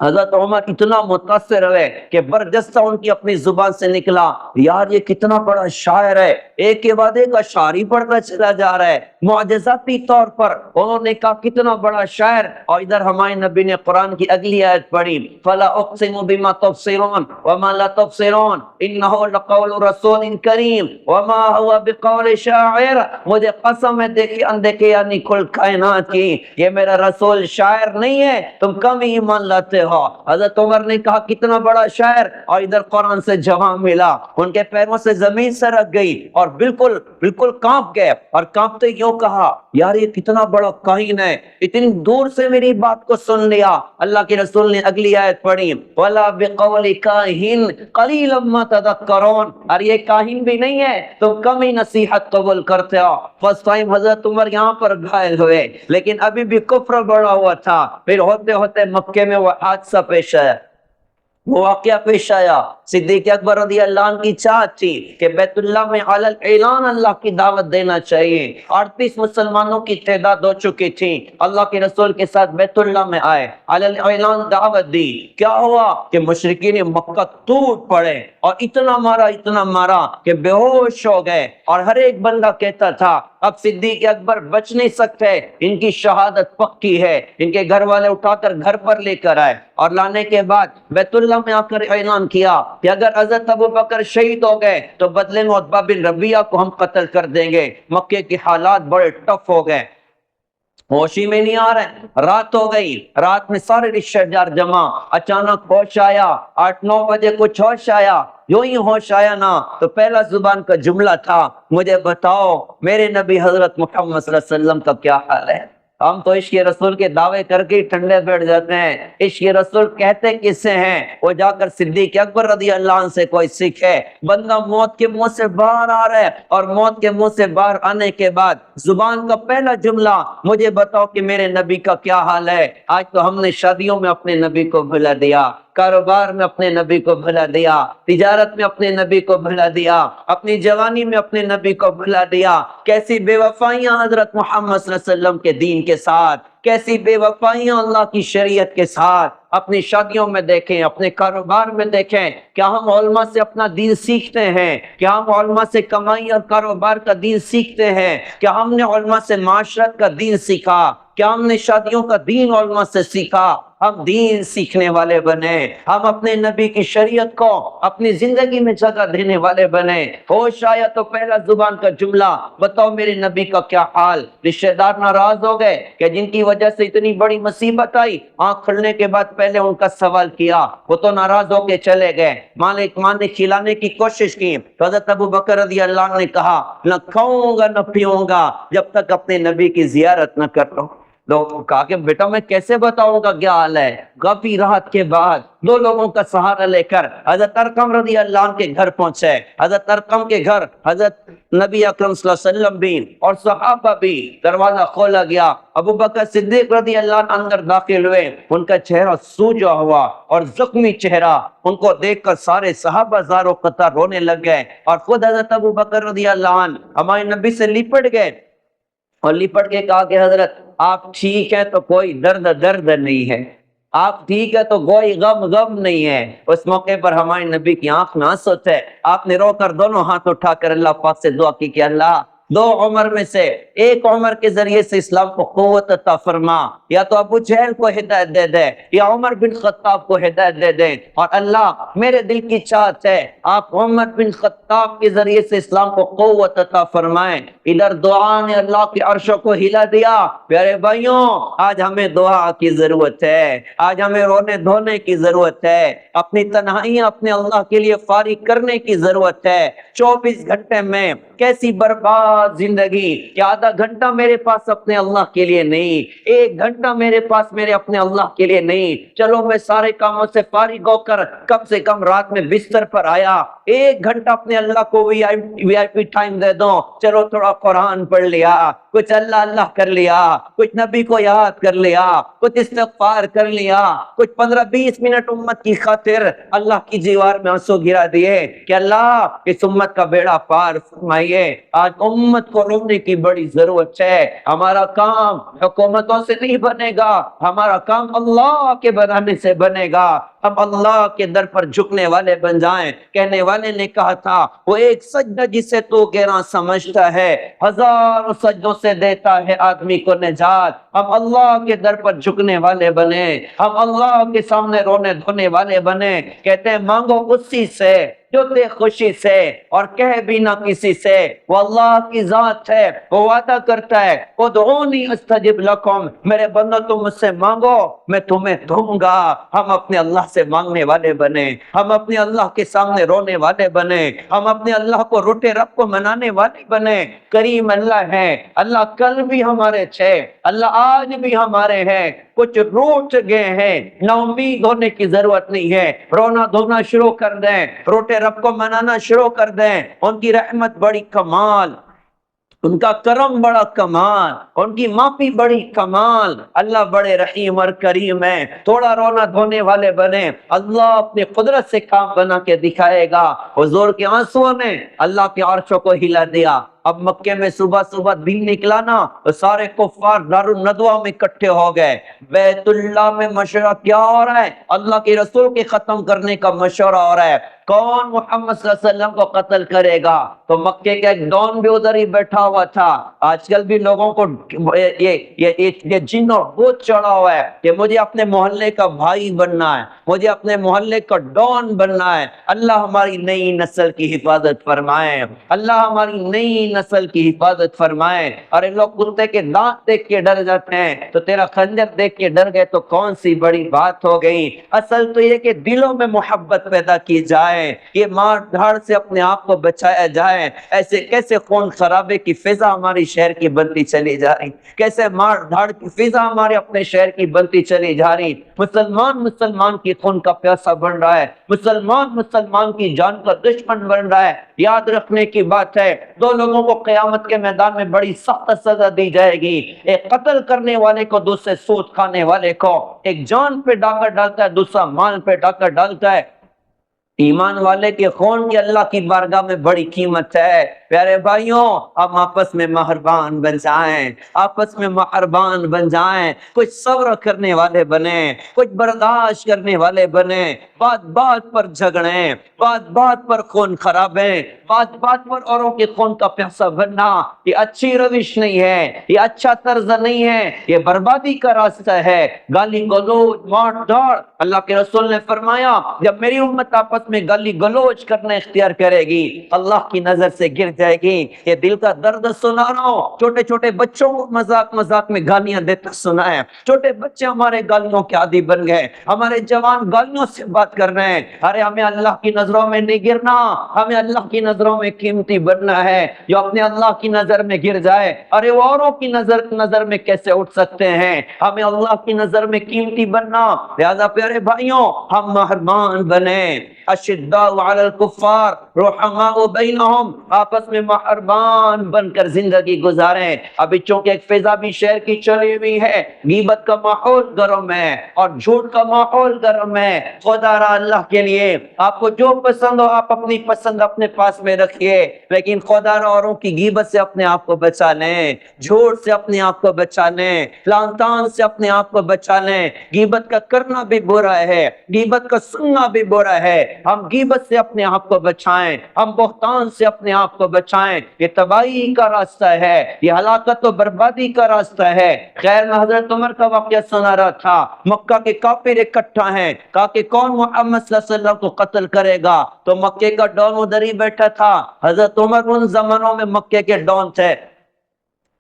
حضرت عمر اتنا متاثر ہوئے کہ برجستہ ان کی اپنی زبان سے نکلا یار یہ کتنا بڑا شاعر ہے، ایک کے بعد ایک اشعاری پڑھتا چلا جا رہا ہے۔ معجزاتی طور پر انہوں نے کہا کتنا بڑا شاعر، اور ادھر ہمارے نبی نے قرآن کی اگلی آیت پڑھی فَلَا أُقْسِمُ بِمَا تُبْصِرُونَ وَمَا لَا تُبْصِرُونَ إِنَّهُ لَقَوْلُ رَسُولٍ كَرِيمٍ وَمَا هُوَ بِقَوْلِ شَاعِرٍ۔ مجھے قسم ہے دیکھے اندیکھے یعنی کل کائنات کی، یہ میرا رسول شاعر نہیں ہے، تم کم ہی ایمان لاتے ہو۔ حضرت عمر نے کہا کتنا بڑا شاعر، اور ادھر قرآن سے جواب ملا، ان کے پیروں سے زمین سرک گئی اور بالکل کانپ گئے، اور کانپتے یوں کہا یار یہ کتنا بڑا کاہن ہے، اتنی دور سے میری بات کو سن لیا۔ اللہ کے رسول نے اگلی آیت پڑھی وَلَا بِقَوْلِ كَاهِنٍ قَلِيلًا مَا تَذَكَّرُونَ، اور یہ کاہن بھی نہیں ہے، تم کم ہی نصیحت قبول کرتے ہو۔ فرسٹ ٹائم حضرت عمر یہاں پر گھائل ہوئے، لیکن ابھی بھی کفر بڑا ہوا تھا۔ پھر ہوتے ہوتے مکے میں وہ حادثہ پیش آیا، وہ واقعہ پیش آیا۔ صدیق اکبر رضی اللہ عنہ کی چاہت تھی کہ بیت اللہ میں علی الاعلان اللہ کی دعوت دینا چاہیے۔ 38 مسلمانوں کی تعداد ہو چکی تھی، اللہ کے رسول کے ساتھ بیت اللہ میں آئے، علی الاعلان دعوت دی۔ کیا ہوا کہ مشرکین مکہ ٹوٹ پڑے اور اتنا مارا کہ بے ہوش ہو گئے، اور ہر ایک بندہ کہتا تھا اب صدیق اکبر بچ نہیں سکتے، ان کی شہادت پکی ہے۔ ان کے گھر والے اٹھا کر گھر پر لے کر آئے، اور لانے کے بعد بیت اللہ میں آ کر اعلان کیا کہ اگر حضرت ابوبکر شہید ہو گئے تو بدلے میں عتبہ بن ربیعہ کو ہم قتل کر دیں گے۔ مکے کے حالات بڑے ٹف ہو گئے، ہوش ہی میں نہیں آ رہے. رات ہو گئی, رات میں سارے رشتہ دار جمع, اچانک ہوش آیا, 8-9 بجے کچھ ہوش آیا. یوں ہی ہوش آیا نا تو پہلا زبان کا جملہ تھا, مجھے بتاؤ میرے نبی حضرت محمد صلی اللہ علیہ وسلم کا کیا حال ہے. ہم تو عشق رسول کے دعوے کر کے ٹھنڈے بیٹھ جاتے ہیں. عشق رسول کہتے کس سے ہیں؟ وہ جا کر صدیق اکبر رضی اللہ عنہ سے کوئی سیکھے. بندہ موت کے منہ سے باہر آ رہا ہے, اور موت کے منہ سے باہر آنے کے بعد زبان کا پہلا جملہ, مجھے بتاؤ کہ میرے نبی کا کیا حال ہے. آج تو ہم نے شادیوں میں اپنے نبی کو بھلا دیا, کاروبار میں اپنے نبی کو بھلا دیا, تجارت میں اپنے نبی کو بھلا دیا, اپنی جوانی میں اپنے نبی کو بھلا دیا. کیسی بے وفائیاں حضرت محمد صلی اللہ علیہ وسلم کے دین کے ساتھ, کیسی بے وفائیاں اللہ کی شریعت کے ساتھ. اپنی شادیوں میں دیکھیں, اپنے کاروبار میں دیکھیں, کیا ہم علماء سے اپنا دین سیکھتے ہیں؟ کیا ہم علماء سے کمائی اور کاروبار کا دین سیکھتے ہیں؟ کیا ہم نے علماء سے معاشرت کا دین سیکھا؟ کیا ہم نے شادیوں کا دین علماء سے سیکھا؟ ہم دین سیکھنے والے بنے, ہم اپنے نبی کی شریعت کو اپنی زندگی میں جگہ دینے والے بنے. ہوش آیا تو پہلا زبان کا جملہ, بتاؤ میرے نبی کا کیا حال. رشتہ دار ناراض ہو گئے کہ جن کی وجہ سے اتنی بڑی مصیبت آئی, آنکھ کھلنے کے بعد پہلے ان کا سوال کیا, وہ تو ناراض ہو کے چلے گئے. ماں نے کھلانے کی کوشش کی تو حضرت ابو بکر رضی اللہ عنہ نے کہا, نہ کھاؤں گا نہ پیوں گا جب تک اپنے نبی کی زیارت نہ کر لو. لوگوں کہا کہ بیٹا میں کیسے بتاؤں گا کیا حال ہے. کافی راحت کے بعد دو لوگوں کا سہارا لے کر حضرت ارقم رضی اللہ عنہ کے گھر پہنچے. حضرت ارقم کے گھر حضرت نبی اکرم صلی اللہ علیہ وسلم بھی اور صحابہ بھی. دروازہ کھولا گیا, ابو بکر صدیق رضی اللہ عنہ اندر داخل ہوئے. ان کا چہرہ سوجا ہوا اور زخمی چہرہ, ان کو دیکھ کر سارے صحابہ زاروں قطار رونے لگ گئے, اور خود حضرت ابو بکر رضی اللہ عنہ ہمارے نبی سے لپٹ گئے اور لپٹ کے کہا کہ حضرت آپ ٹھیک ہے تو کوئی درد نہیں ہے, آپ ٹھیک ہے تو کوئی غم نہیں ہے. اس موقع پر ہمارے نبی کی آنکھ میں آنسو تھے. آپ نے رو کر دونوں ہاتھ اٹھا کر اللہ پاک سے دعا کی کہ اللہ دو عمر میں سے ایک عمر کے ذریعے سے اسلام کو قوت عطا فرما, یا تو ابو جہل کو ہدایت دے دے یا عمر بن خطاب کو ہدایت دے دے. اور اللہ میرے دل کی چاہت ہے آپ عمر بن خطاب کے ذریعے سے اسلام کو قوت عطا فرمائیں. ادھر دعا نے اللہ کے عرشوں کو ہلا دیا. پیارے بھائیوں, آج ہمیں دعا کی ضرورت ہے, آج ہمیں رونے دھونے کی ضرورت ہے, اپنی تنہائیاں اپنے اللہ کے لیے فارغ کرنے کی ضرورت ہے. 24 گھنٹے میں کیسی برباد زندگی کہ آدھا گھنٹہ میرے پاس اپنے اللہ کے لیے نہیں, 1 گھنٹہ میرے پاس میرے اپنے اللہ کے لیے نہیں. چلو میں سارے کاموں سے فارغ ہو کر کم سے کم رات میں بستر پر آیا, 1 گھنٹہ اپنے اللہ کو وی آئی پی ٹائم دے دو. چلو تھوڑا قرآن پڑھ لیا, کچھ اللہ کر لیا, کچھ نبی کو یاد کر لیا, کچھ استغفار کر لیا, کچھ 15-20 منٹ امت کی خاطر اللہ کی دیوار میں آنسو گرا دیے کہ اللہ اس امت کا بیڑا پار فرمائیے. آج امت کو رونے کی بڑی ضرورت ہے. ہمارا کام حکومتوں سے نہیں بنے گا, ہمارا کام اللہ کے بنانے سے بنے گا. ہم اللہ کے در پر جھکنے والے بن جائیں. کہنے والے نے کہا تھا, وہ ایک سجدہ جسے تو گراں سمجھتا ہے, ہزاروں سجدوں سے دیتا ہے آدمی کو نجات. ہم اللہ کے در پر جھکنے والے بنے, ہم اللہ کے سامنے رونے دھونے والے بنے. کہتے ہیں مانگو اسی سے جو دے خوشی سے اور کہہ بھی نہ کسی سے. وہ اللہ کی ذات ہے, وہ وعدہ کرتا ہے ادعونی استجب لکم, میرے بندو تم مجھ سے مانگو میں تمہیں دوں گا. ہم اپنے اللہ سے مانگنے والے بنے, ہم اپنے اللہ کے سامنے رونے والے بنے, ہم اپنے اللہ کو روٹے رب کو منانے والے بنے. کریم اللہ ہے, اللہ کل بھی ہمارے تھے, اللہ آج بھی ہمارے ہیں. کچھ روٹ گئے ہیں, نا امید ہونے کی ضرورت نہیں ہے. رونا دھونا شروع کر دیں, روٹے رب کو منانا شروع کر دیں. ان کی رحمت بڑی کمال, ان کا کرم بڑا کمال, ان کی معافی بڑی کمال. اللہ بڑے رحیم اور کریم ہے. تھوڑا رونا دھونے والے بنے, اللہ اپنی قدرت سے کام بنا کے دکھائے گا. حضور کے آنسوؤں نے اللہ کے عرشوں کو ہلا دیا. اب مکے میں صبح صبح دن نکلا نا تو سارے کفار دار الندوہ میں اکٹھے ہو گئے. بیت اللہ میں مشورہ کیا ہو رہا ہے؟ اللہ کے رسول کے ختم کرنے کا مشورہ ہو رہا ہے. کون محمد صلی اللہ علیہ وسلم کو قتل کرے گا؟ تو مکے کا ایک ڈون بھی ادھر ہی بیٹھا ہوا تھا. آج کل بھی لوگوں کو یہ جن اور بھوت چڑھا ہوا ہے کہ مجھے اپنے محلے کا بھائی بننا ہے, مجھے اپنے محلے کا ڈون بننا ہے. اللہ ہماری نئی نسل کی حفاظت فرمائے, اللہ ہماری نئی نسل کی حفاظت فرمائے۔ اور ان لوگ کتے کے دانت دیکھ کے ڈر جاتے ہیں، تو تیرا خنجر دیکھ کے ڈر گئے تو کون سی بڑی بات ہو گئی۔ اصل تو یہ کہ دلوں میں محبت پیدا کی جائے، یہ مار دھاڑ سے اپنے آپ کو بچایا جائے۔ ایسے کیسے خون خرابے کی فضا ہماری شہر کی بنتی چلی جا رہی، کیسے مار دھاڑ کی فضا ہمارے اپنے شہر کی بنتی چلی جا رہی۔ مسلمان کی خون کا پیاسا بن رہا ہے، مسلمان کی جان کا دشمن بن رہا ہے۔ یاد رکھنے کی بات ہے، دو لوگوں کو قیامت کے میدان میں بڑی سخت سزا دی جائے گی، ایک قتل کرنے والے کو، دوسرے سود کھانے والے کو۔ ایک جان پہ ڈاکہ ڈالتا ہے، دوسرا مال پہ ڈاکہ ڈالتا ہے۔ ایمان والے کے خون کی اللہ کی بارگاہ میں بڑی قیمت ہے۔ پیارے بھائیوں، ہم آپس میں مہربان بن جائیں، آپس میں مہربان بن جائیں، کچھ صبر کرنے والے بنیں، کچھ برداشت کرنے والے بنیں، بات بات پر جھگڑیں، بات بات پر خون خرابیں، بات بات پر اوروں کے خون کا پیاسا بننا، یہ اچھی روش نہیں ہے، یہ اچھا طرز نہیں ہے، یہ بربادی کا راستہ ہے۔ گالی گلوچ، مار دھاڑ، اللہ کے رسول نے فرمایا جب میری امت آپس میں گالی گلوچ کرنا اختیار کرے گی، اللہ کی نظر سے گر جائے گی۔ یہ دل کا درد سنا رہا ہوں، چھوٹے چھوٹے بچوں کو مذاق مذاق میں گالیاں دیتا سنا ہے، چھوٹے بچے ہمارے گالیوں کے عادی بن گئے، ہمارے جوان گالیوں سے بات کر رہے ہیں۔ ارے ہمیں اللہ کی نظروں میں نہیں گرنا، ہمیں اللہ کی نظروں میں قیمتی بننا ہے۔ جو اپنے اللہ کی نظر میں گر جائے، ارے وہ اوروں کی نظر میں کیسے اٹھ سکتے ہیں؟ ہمیں اللہ کی نظر میں قیمتی بننا۔ لہذا پیارے بھائیوں، ہم مہربان بنیں، اشداء علی الکفار رحماء بینہم، آپس میں مہربان بن کر زندگی گزاریں۔ ابھی چونکہ ایک فضا بھی شہر کی چلی ہوئی ہے، غیبت کا ماحول گرم ہے اور جھوٹ کا ماحول گرم ہے۔ خدا را اللہ کے لیے آپ کو جو پسند ہو آپ اپنی پسند اپنے پاس میں رکھیے، لیکن خدا را اوروں کی غیبت سے اپنے آپ کو بچا لیں، جھوٹ سے اپنے آپ کو بچا لیں، لعن طعن سے اپنے آپ کو بچا لیں۔ غیبت کا کرنا بھی برا ہے، غیبت کا سننا بھی برا ہے۔ ہم غیبت سے اپنے آپ کو بچائیں، ہم بہتان سے اپنے آپ کو بچائیں۔ یہ تباہی کا راستہ ہے، یہ ہلاکت و بربادی کا راستہ ہے۔ خیر میں حضرت عمر کا واقعہ سنا رہا تھا، مکہ کے کافر اکٹھا ہیں، کہا کہ کون محمد صلی اللہ علیہ وسلم کو قتل کرے گا؟ تو مکے کا ڈون ادھر ہی بیٹھا تھا۔ حضرت عمر ان زمانوں میں مکے کے ڈون تھے،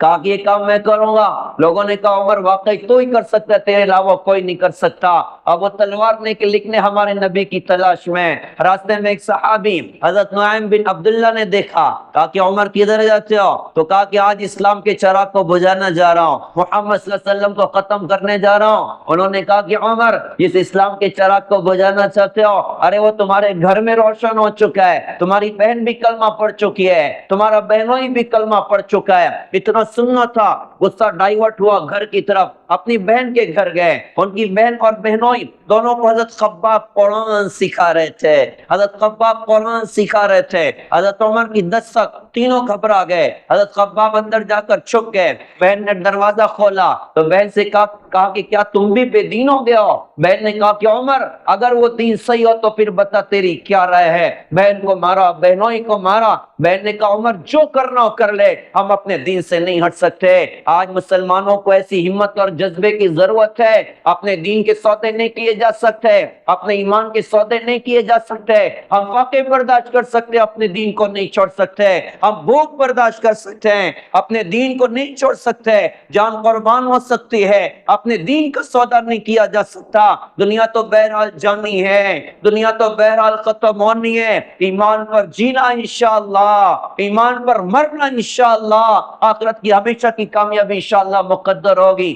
کہا کہ یہ کام میں کروں گا۔ لوگوں نے کہا عمر واقعی تو ہی کر سکتا ہے، تیرے علاوہ کوئی نہیں کر سکتا۔ اب وہ تلوار لکھنے ہمارے نبی کی تلاش میں، راستے میں ایک صحابی حضرت نعیم بن عبداللہ نے دیکھا، کہا کہ عمر کدھر جاتے ہو؟ تو کہا کہ آج اسلام کے چراغ کو بجھانا جا رہا ہوں، محمد صلی اللہ علیہ وسلم کو ختم کرنے جا رہا ہوں۔ انہوں نے کہا کہ عمر جس اسلام کے چراغ کو بجھانا چاہتے ہو، ارے وہ تمہارے گھر میں روشن ہو چکا ہے، تمہاری بہن بھی کلمہ پڑھ چکی ہے، تمہارا بہنوئی بھی کلمہ پڑھ چکا ہے۔ اتنا سننا تھا، غصہ ڈائیورٹ ہوا گھر کی طرف، اپنی بہن کے گھر گئے۔ ان کی بہن اور بہنوئی دونوں کو حضرت خباب قرآن سکھا رہے تھے، حضرت خباب قرآن سکھا رہے تھے۔ حضرت عمر کی دستک، تینوں گھبرا گئے۔ حضرت خباب اندر جا کر چھپ گئے۔ بہن نے دروازہ کھولا تو بہن سے کہا کہ کیا تم بھی بے دین ہو گئے ہو؟ بہن نے کہا کہ عمر اگر وہ دین صحیح ہو تو پھر بتا تیری کیا رائے ہے؟ بہن کو مارا، بہنوئی کو مارا۔ بہن نے کہا عمر جو کرنا ہو کر لے، ہم اپنے دین سے نہیں ہٹ سکتے۔ آج مسلمانوں کو ایسی ہمت اور جذبے کی ضرورت ہے، اپنے دین کے سودے نہیں کیے جا سکتے، اپنے ایمان کے سودے نہیں کیے جا سکتے۔ ہم واقعی برداشت کر سکتے، اپنے دین کو نہیں چھوڑ سکتے۔ ہم بھوک برداشت کر سکتے ہیں، اپنے دین کو نہیں چھوڑ سکتے۔ جان قربان ہو سکتی ہے، اپنے دین کا سودا نہیں کیا جا سکتا۔ دنیا تو بہرحال جانی ہے، دنیا تو بہرحال ختم ہونی ہے۔ ایمان پر جینا انشاءاللہ، ایمان پر مرنا انشاءاللہ، آخرت کی ہمیشہ کی کامیابی انشاءاللہ مقدر ہوگی۔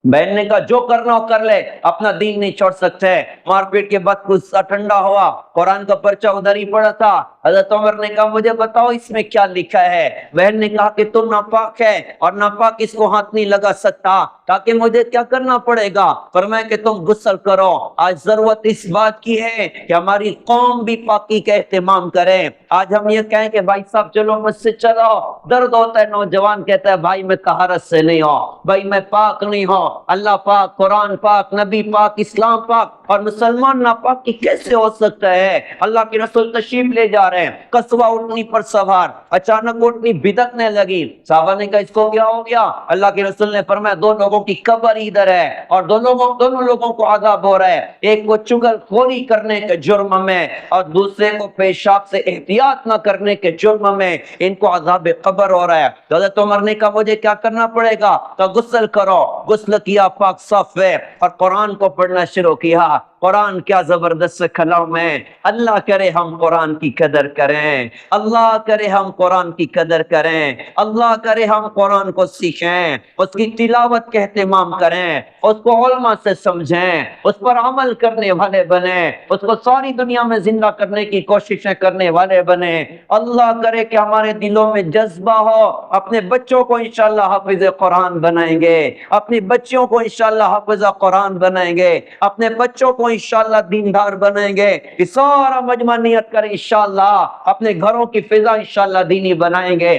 بہن نے کہا جو کرنا ہو کر لے، اپنا دین نہیں چھوڑ سکتے۔ مار پیٹ کے بعد غصہ ٹھنڈا ہوا، قرآن کا پرچہ ادھر ہی پڑا تھا۔ حضرت عمر نے کہا مجھے بتاؤ اس میں کیا لکھا ہے؟ بہن نے کہا کہ تم ناپاک ہے اور ناپاک اس کو ہاتھ نہیں لگا سکتا، تاکہ مجھے کیا کرنا پڑے گا؟ فرمایا کہ تم غسل کرو۔ آج ضرورت اس بات کی ہے کہ ہماری قوم بھی پاکی کا اہتمام کرے۔ آج ہم یہ کہیں کہ بھائی صاحب چلو مسجد چلو، درد ہوتا ہے، نوجوان کہتا ہے بھائی میں طہارت سے نہیں ہوں، بھائی میں پاک نہیں ہوں۔ اللہ پاک، قرآن پاک، نبی پاک، اسلام پاک، اور مسلمان ناپاک کی کیسے ہو سکتا ہے؟ اللہ کے رسول تشریف لے جا سوار ہیں، قصوہ اونٹنی پر سوار، اچانک اونٹنی بدکنے لگی، صحابہ نے کہا اس کو کیا ہو گیا؟ اللہ کے رسول نے فرمایا دو لوگوں کی قبر ادھر ہے اور دونوں لوگوں کو عذاب ہو رہا ہے، ایک کو چغل خوری کرنے کے جرم میں اور دوسرے کو پیشاب سے احتیاط نہ کرنے کے جرم میں ان کو عذاب قبر ہو رہا ہے۔ تو حضرت عمر نے کہا مجھے کیا کرنا پڑے گا؟ تو غسل کرو، غسل کیا، پاک صاف ہے اور قرآن کو پڑھنا شروع کیا۔ قرآن کیا زبردست کلام ہے، اللہ کرے ہم قرآن کی قدر کریں، اللہ کرے ہم قرآن کی قدر کریں، اللہ کرے ہم قرآن کو سیکھیں، اس کی تلاوت کا اہتمام کریں، اس کو علماء سے سمجھیں، اس پر عمل کرنے والے بنیں، اس کو ساری دنیا میں زندہ کرنے کی کوششیں کرنے والے بنیں۔ اللہ کرے کہ ہمارے دلوں میں جذبہ ہو، اپنے بچوں کو انشاءاللہ حافظ قرآن بنائیں گے، اپنی بچیوں کو انشاءاللہ حافظ قرآن بنائیں گے، اپنے بچوں کو انشاءاللہ دیندار بنائیں گے، یہ سارا مجمع نیت کریں انشاءاللہ اپنے گھروں کی فضا انشاءاللہ دینی بنائیں گے۔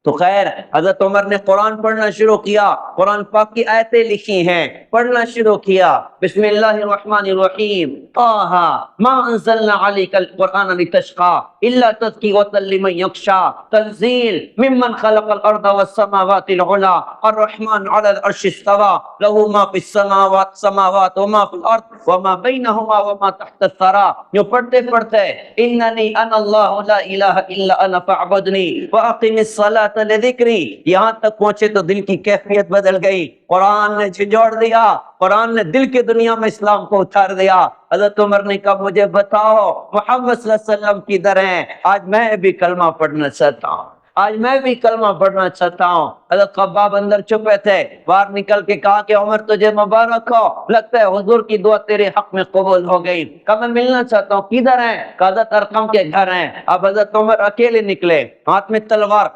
تو خیر حضرت عمر نے قرآن پڑھنا شروع کیا، قرآن پاک کی آیتیں لکھی ہیں، پڑھنا شروع کیا۔ بسم اللہ الرحمن الرحیم، طٰ ما انزلنا علیک القرآن لتشقى الا تذکرۃ لمن یخشی تنزیل ممن خلق الارض والسماوات العلی الرحمن علی العرش استوى له ما فی السماوات وما فی الارض وما بینہما وما تحت الثری۔ جو پڑھتے پڑھتے اننی انا اللہ لا الہ الا انا فاعبدنی واقم الصلاۃ لذکری، یہاں تک پہنچے تو دل کی کیفیت بدل گئی، قرآن نے جھنجھوڑ دیا، قرآن نے دل کی دنیا میں اسلام کو اتار دیا۔ حضرت عمر نے کہا مجھے بتاؤ محمد صلی اللہ علیہ وسلم کدھر ہیں، آج میں بھی کلمہ پڑھنا چاہتا ہوں، آج میں بھی کلمہ پڑھنا چاہتا ہوں۔ حضرت خباب اندر چھپے تھے، باہر نکل کے کہا کہ عمر تجھے مبارک ہو، لگتا ہے حضور کی دعا تیرے حق میں قبول ہو گئی۔ کہا میں ملنا چاہتا ہوں، کدھر ہیں؟ کہا حضرت ارقم کے گھر ہیں۔ اب حضرت عمر اکیلے نکلے، ہاتھ میں تلوار،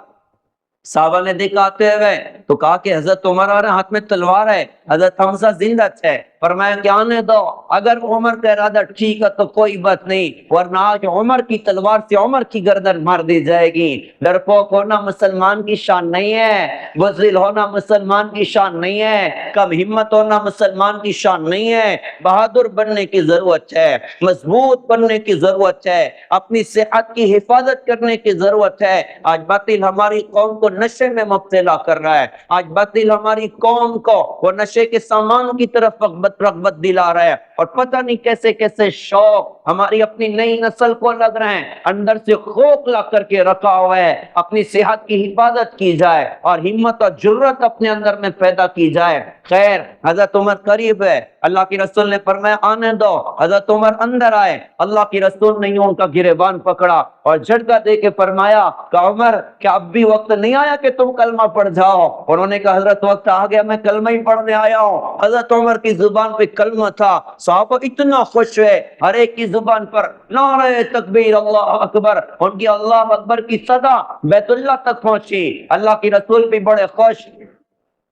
صحابہ نے دیکھا آتے ہوئے تو کہا کہ حضرت عمر آ رہے ہیں، ہاتھ میں تلوار ہے۔ حضرت حمزہ زندہ تھے، فرمایا کہ آنے دو، اگر عمر کا ارادہ ٹھیک ہے تو کوئی بات نہیں، ورنہ آج عمر کی تلوار سے عمر کی گردن مار دی جائے گی۔ ڈرپوک ہونا مسلمان کی شان نہیں ہے، بزدل ہونا مسلمان کی شان نہیں ہے، کم ہمت ہونا مسلمان کی شان نہیں ہے۔ بہادر بننے کی ضرورت ہے، مضبوط بننے کی ضرورت ہے، اپنی صحت کی حفاظت کرنے کی ضرورت ہے۔ آج باطل ہماری قوم کو نشے میں مبتلا کر رہا ہے، آج باطل ہماری قوم کو وہ نشے کے سامان کی طرف رغبت دلا رہا ہے، اور پتہ نہیں کیسے کیسے شوق ہماری اپنی نئی نسل کو لگ رہے ہیں، اندر سے خوف لا کر کے رکھا ہوا ہے۔ اپنی صحت کی حفاظت کی جائے اور ہمت اور جرت اپنے اندر میں پیدا کی جائے۔ خیر حضرت عمر قریب ہے، اللہ کی رسول نے فرمایا آنے دو۔ حضرت عمر اندر آئے، اللہ کی رسول نے ان کا گریبان پکڑا اور جھٹکا دے کے فرمایا کہ عمر کیا اب بھی وقت نہیں آیا کہ تم کلمہ پڑھ جاؤ؟ انہوں نے کہا حضرت وقت آ گیا، میں کلمہ ہی پڑھنے آیا ہوں۔ حضرت عمر کی زبان پہ کلمہ تھا، صحابہ اتنا خوش ہوئے، ہر ایک کی زبان پر نعرہ تکبیر اللہ اکبر، ان کی اللہ اکبر کی صدا بیت اللہ تک پہنچی۔ اللہ کی رسول بھی بڑے خوش۔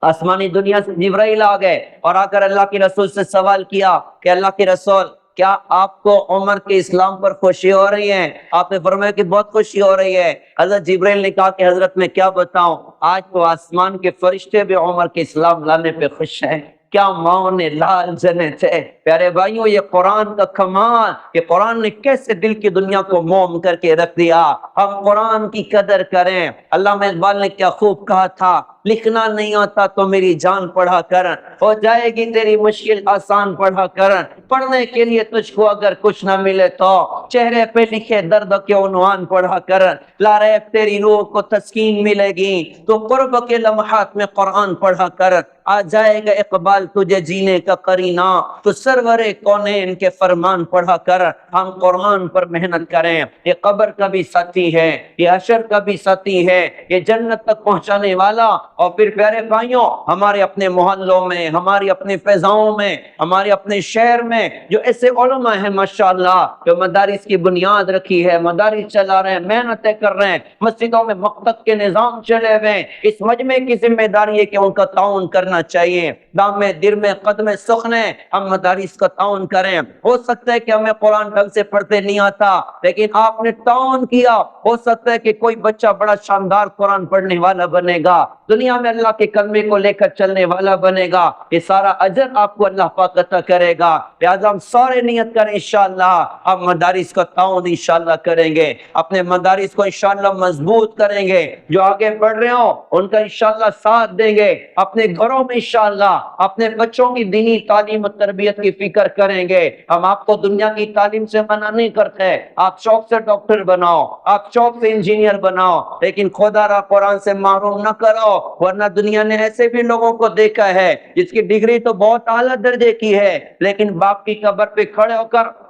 آسمانی دنیا سے جبرائیل آ گئے اور آ کر اللہ کے رسول سے سوال کیا کہ اللہ کے رسول کیا آپ کو عمر کے اسلام پر خوشی ہو رہی ہے؟ آپ نے فرمایا کہ بہت خوشی ہو رہی ہے۔ حضرت جبرائیل نے کہا کہ حضرت میں کیا بتاؤں، آج تو آسمان کے فرشتے بھی عمر کے اسلام لانے پہ خوش ہیں، کیا ماں نے لال جنے تھے۔ پیارے بھائیوں یہ قرآن کا کمال، کہ قرآن نے کیسے دل کی دنیا کو موم کر کے رکھ دیا۔ ہم قرآن کی قدر کریں۔ علامہ اقبال نے کیا خوب کہا تھا، لکھنا نہیں آتا تو میری جان پڑھا کر، ہو جائے گی تیری مشکل آسان پڑھا کر، پڑھنے کے لیے تجھ کو اگر کچھ نہ ملے تو چہرے پہ لکھے درد کے عنوان پڑھا کر، لا ریب تیری روح کو تسکین ملے گی، تو قرب کے لمحات میں قرآن پڑھا کر، آ جائے گا اقبال تجھے جینے کا قرینہ، تو سرور کونین کے فرمان پڑھا کر۔ ہم قرآن پر محنت کریں، یہ قبر کا بھی ساتھی ہے، یہ حشر کا بھی ساتھی ہے، یہ جنت تک پہنچانے والا۔ اور پھر پیارے بھائیوں ہمارے اپنے محلوں میں، ہماری اپنی فضاؤں میں، ہمارے اپنے شہر میں جو ایسے علماء ہیں ماشاءاللہ، جو مدارس کی بنیاد رکھی ہے، مدارس چلا رہے ہیں، محنتیں کر رہے ہیں، مسجدوں میں مکتب کے نظام چلے ہوئے ہیں، اس مجمع کی ذمہ داری ہے کہ ان کا تعاون کرنا چاہیے۔ دام میں در میں قدم سخنے ہم مدارس کا تعاون کریں۔ ہو سکتا ہے کہ ہمیں قرآن ڈھنگ سے پڑھتے نہیں آتا، لیکن آپ نے تعاون کیا، ہو سکتا ہے کہ کوئی بچہ بڑا شاندار قرآن پڑھنے والا بنے گا۔ دنیا دنیا میں اللہ کے کلمے کو لے کر چلنے والا بنے گا، یہ سارا اجر آپ کو اللہ پاک عطا کرے گا۔ لہذا ہم سارے نیت کریں انشاءاللہ ہم مدارس کا تعاون انشاءاللہ کریں گے، اپنے مدارس کو انشاءاللہ مضبوط کریں گے، جو آگے بڑھ رہے ہوں ان کا انشاءاللہ ساتھ دیں گے، اپنے گھروں میں انشاءاللہ اپنے بچوں کی دینی تعلیم و تربیت کی فکر کریں گے۔ ہم آپ کو دنیا کی تعلیم سے منع نہیں کرتے، آپ شوق سے ڈاکٹر بناؤ، آپ شوق سے انجینئر بناؤ، لیکن خدا را قرآن سے محروم نہ کرو، ورنہ دنیا نے ایسے بھی لوگوں کو دیکھا ہے جس کی ڈگری تو بہت اعلیٰ درجے کی ہے لیکن باپ کی قبر پہ کھڑے ہو کر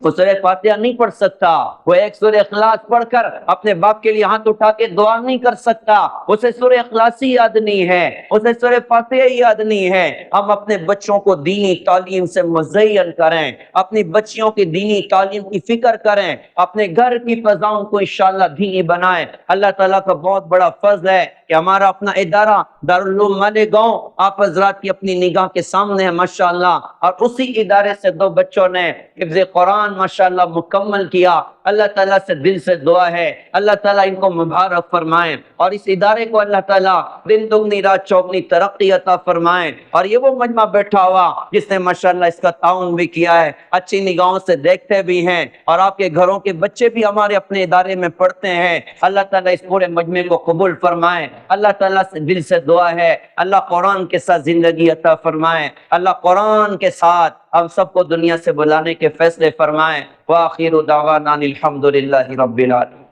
وہ سورہ فاتحہ نہیں پڑھ سکتا، وہ ایک سورہ اخلاص پڑھ کر اپنے باپ کے لیے ہاتھ اٹھا کے دعا نہیں کر سکتا، اسے سورہ اخلاص ہی یاد نہیں ہے، اسے سورہ فاتحہ ہی یاد نہیں ہے۔ ہم اپنے بچوں کو دینی تعلیم سے مزین کریں، اپنی بچیوں کی دینی تعلیم کی فکر کریں، اپنے گھر کی فضاؤں کو انشاءاللہ دینی بنائیں۔ اللہ تعالیٰ کا بہت بڑا فضل ہے کہ ہمارا اپنا ادارہ دارالعلوم مالیگاؤں آپ حضرات کی اپنی نگاہ کے سامنے ہے ماشاءاللہ، اور اسی ادارے سے 2 بچوں نے حفظ قرآن ماشاءاللہ مکمل کیا۔ اللہ تعالیٰ سے دل سے دعا ہے اللہ تعالیٰ ان کو مبارک فرمائیں، اور اس ادارے کو اللہ تعالیٰ دن دگنی رات چوگنی ترقی عطا فرمائیں، اور یہ وہ مجمع بیٹھا ہوا جس نے ماشاءاللہ اس کا تعاون بھی کیا ہے، اچھی نگاہوں سے دیکھتے بھی ہیں، اور آپ کے گھروں کے بچے بھی ہمارے اپنے ادارے میں پڑھتے ہیں۔ اللہ تعالیٰ اس پورے مجمع کو قبول فرمائیں، اللہ تعالیٰ سے دل سے دعا ہے اللہ قرآن کے ساتھ زندگی عطا فرمائیں، اللہ قرآن کے ساتھ ہم سب کو دنیا سے بلانے کے فیصلے فرمائیں۔ وآخر دعوانا الحمدللہ رب العالمین۔